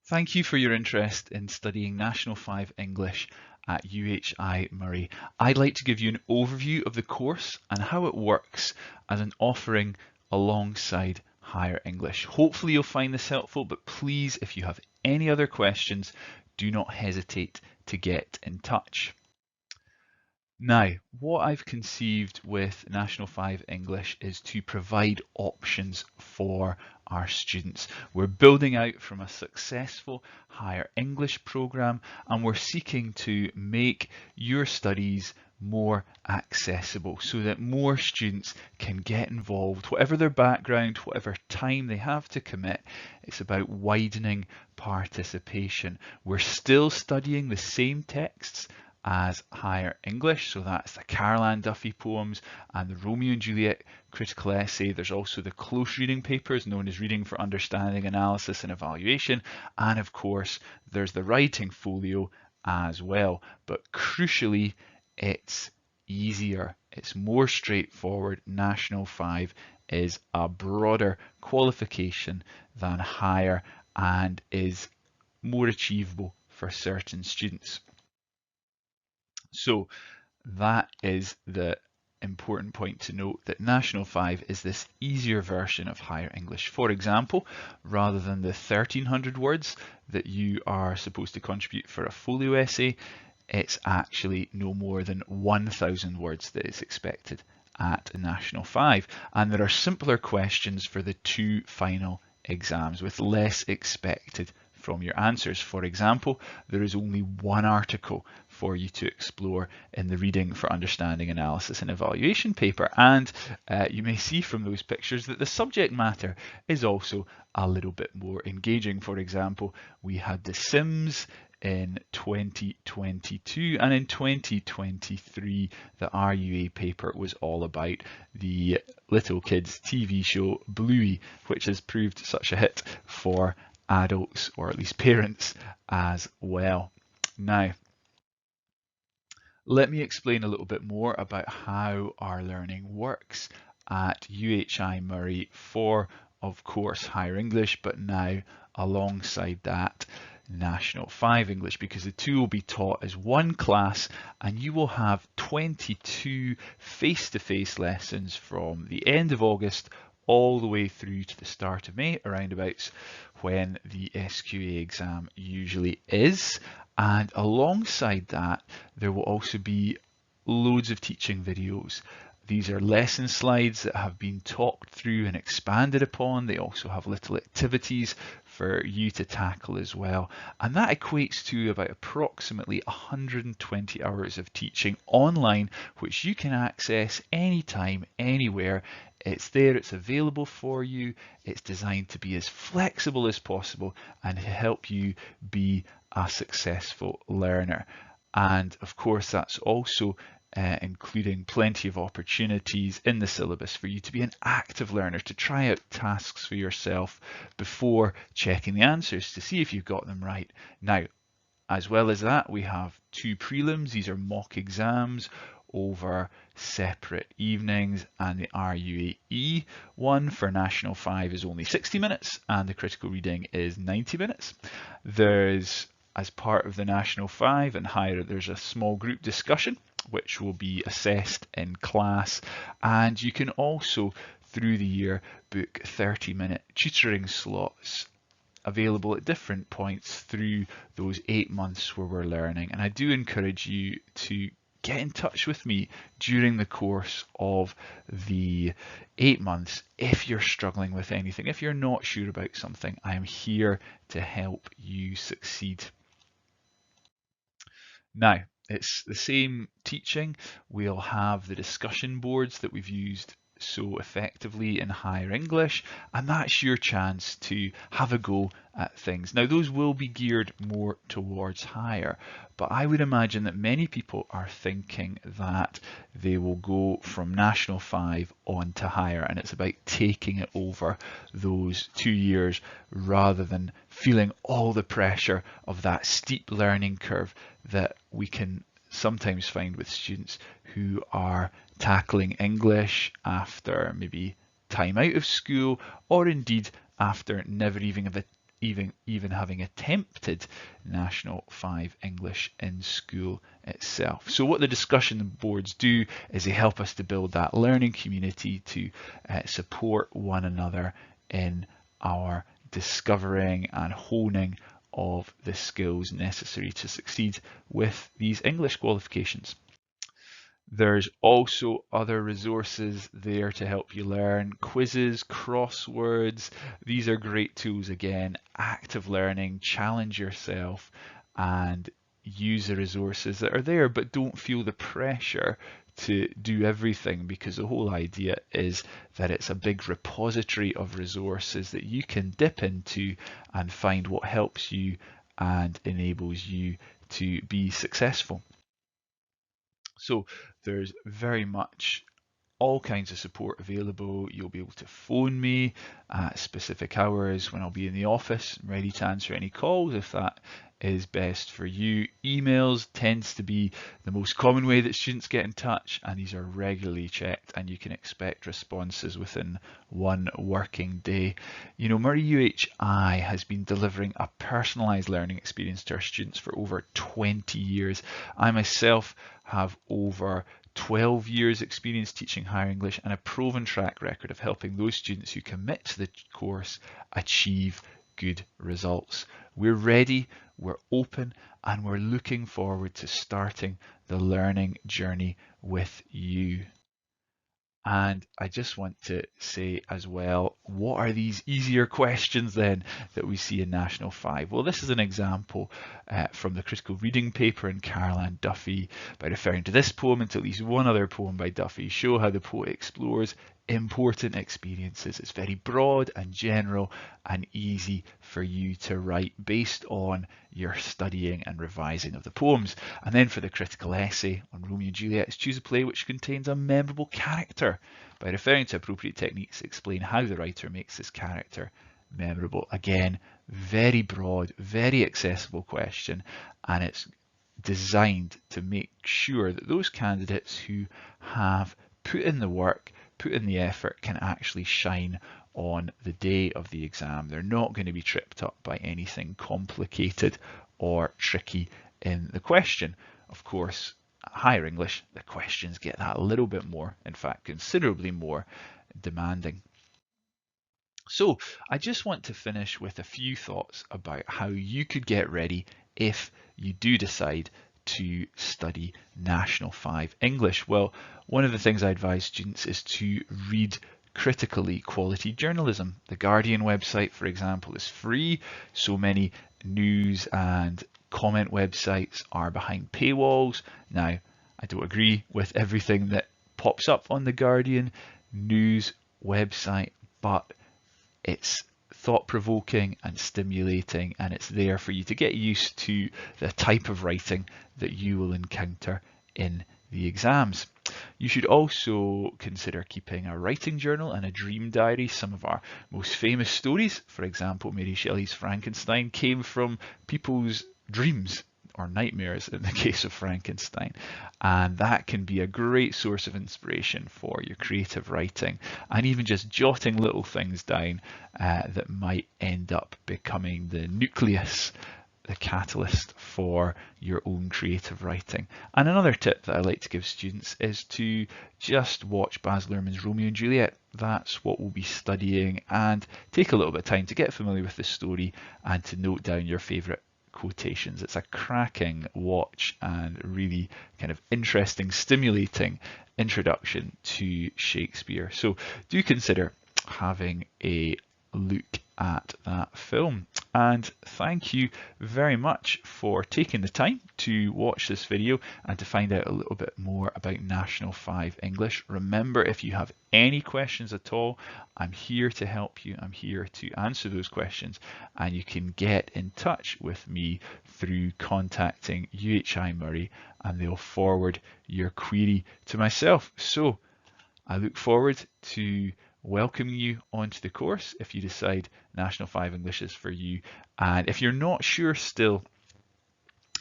Thank you for your interest in studying National 5 English at UHI Murray. I'd like to give you an overview of the course and how it works as an offering alongside Higher English. Hopefully you'll find this helpful, but please, if you have any other questions, do not hesitate to get in touch. Now, what I've conceived with National 5 English is to provide options for our students. We're building out from a successful Higher English programme and we're seeking to make your studies more accessible so that more students can get involved, whatever their background, whatever time they have to commit. It's about widening participation. We're still studying the same texts as Higher English, so that's the Carol Ann Duffy poems and the Romeo and Juliet critical essay. There's also the close reading papers known as Reading for Understanding, Analysis and Evaluation, and of course there's the writing folio as well. But crucially, it's easier, it's more straightforward. National 5 is a broader qualification than Higher and is more achievable for certain students. So that is the important point to note, that National 5 is this easier version of Higher English. For example, rather than the 1300 words that you are supposed to contribute for a folio essay, it's actually no more than 1000 words that is expected at National 5. And there are simpler questions for the two final exams with less expected from your answers. For example, there is only one article for you to explore in the Reading for Understanding, Analysis and Evaluation paper, and you may see from those pictures that the subject matter is also a little bit more engaging. For example, we had The Sims in 2022, and in 2023 the RUA paper was all about the little kids TV show Bluey, which has proved such a hit for adults, or at least parents, as well. Now, let me explain a little bit more about how our learning works at UHI Murray for, of course, Higher English, but now alongside that, National 5 English, because the two will be taught as one class and you will have 22 face-to-face lessons from the end of August all the way through to the start of May, around about when the SQA exam usually is. And alongside that, there will also be loads of teaching videos. These are lesson slides that have been talked through and expanded upon. They also have little activities for you to tackle as well. And that equates to about approximately 120 hours of teaching online, which you can access anytime, anywhere. It's there, it's available for you. It's designed to be as flexible as possible and to help you be a successful learner. And of course, that's also including plenty of opportunities in the syllabus for you to be an active learner, to try out tasks for yourself before checking the answers to see if you've got them right. Now, as well as that, we have two prelims. These are mock exams over separate evenings, and the RUAE one for National 5 is only 60 minutes and the critical reading is 90 minutes. There's, as part of the National 5 and Higher, there's a small group discussion which will be assessed in class, and you can also through the year book 30-minute tutoring slots available at different points through those 8 months where we're learning. And I do encourage you to get in touch with me during the course of the 8 months if you're struggling with anything. If you're not sure about something, I am here to help you succeed. Now, it's the same teaching. We'll have the discussion boards that we've used so effectively in Higher English, and that's your chance to have a go at things. Now, those will be geared more towards Higher, but I would imagine that many people are thinking that they will go from National 5 on to Higher, and it's about taking it over those 2 years rather than feeling all the pressure of that steep learning curve that we can sometimes find with students who are tackling English after maybe time out of school, or indeed after never even having attempted National 5 English in school itself. So what the discussion boards do is they help us to build that learning community to support one another in our discovering and honing of the skills necessary to succeed with these English qualifications. There's also other resources there to help you learn. Quizzes, crosswords, these are great tools again. Active learning, challenge yourself and use the resources that are there, but don't feel the pressure to do everything, because the whole idea is that it's a big repository of resources that you can dip into and find what helps you and enables you to be successful. So there's very much all kinds of support available. You'll be able to phone me at specific hours when I'll be in the office, ready to answer any calls if that is best for you. Emails tends to be the most common way that students get in touch, and these are regularly checked, and you can expect responses within 1 working day. You know, Murray UHI has been delivering a personalised learning experience to our students for over 20 years. I myself have over 12 years experience teaching higher English and a proven track record of helping those students who commit to the course achieve good results. We're ready, we're open, and we're looking forward to starting the learning journey with you. And I just want to say as well, what are these easier questions then that we see in National 5? Well, this is an example from the critical reading paper in Caroline Duffy. By referring to this poem and to at least one other poem by Duffy, show how the poet explores important experiences. It's very broad and general and easy for you to write based on your studying and revising of the poems. And then for the critical essay on Romeo and Juliet, it's choose a play which contains a memorable character. By referring to appropriate techniques, explain how the writer makes this character memorable. Again, very broad, very accessible question, and it's designed to make sure that those candidates who have put in the work, put in the effort, can actually shine on the day of the exam. They're not going to be tripped up by anything complicated or tricky in the question. Of course, at higher English, the questions get that a little bit more, in fact, considerably more demanding. So I just want to finish with a few thoughts about how you could get ready if you do decide to study National 5 English. Well, one of the things I advise students is to read critically quality journalism. The Guardian website, for example, is free. So many news and comment websites are behind paywalls. Now, I don't agree with everything that pops up on the Guardian news website, but it's thought-provoking and stimulating, and it's there for you to get used to the type of writing that you will encounter in the exams. You should also consider keeping a writing journal and a dream diary. Some of our most famous stories, for example, Mary Shelley's Frankenstein, came from people's dreams or nightmares in the case of Frankenstein, and that can be a great source of inspiration for your creative writing, and even just jotting little things down that might end up becoming the nucleus, the catalyst for your own creative writing. And another tip that I like to give students is to just watch Baz Luhrmann's Romeo and Juliet. That's what we'll be studying, and take a little bit of time to get familiar with the story and to note down your favourite quotations. It's a cracking watch and really kind of interesting, stimulating introduction to Shakespeare. So do consider having a look at that film. And thank you very much for taking the time to watch this video and to find out a little bit more about National 5 English. Remember, if you have any questions at all, I'm here to help you. I'm here to answer those questions, and you can get in touch with me through contacting UHI Murray, and they'll forward your query to myself. So I look forward to welcoming you onto the course if you decide National 5 English is for you. And if you're not sure still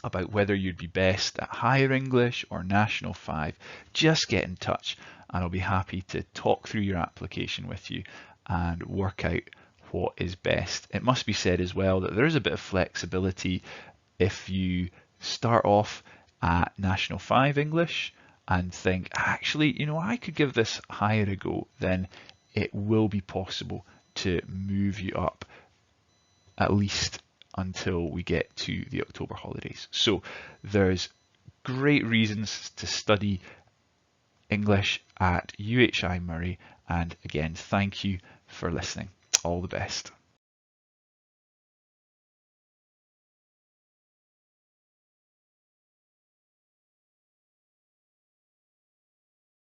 about whether you'd be best at higher English or National 5, just get in touch and I'll be happy to talk through your application with you and work out what is best. It must be said as well that there is a bit of flexibility if you start off at National 5 English and think, actually, you know, I could give this higher a go, then it will be possible to move you up at least until we get to the October holidays. So there's great reasons to study English at UHI Moray, and again, thank you for listening. All the best.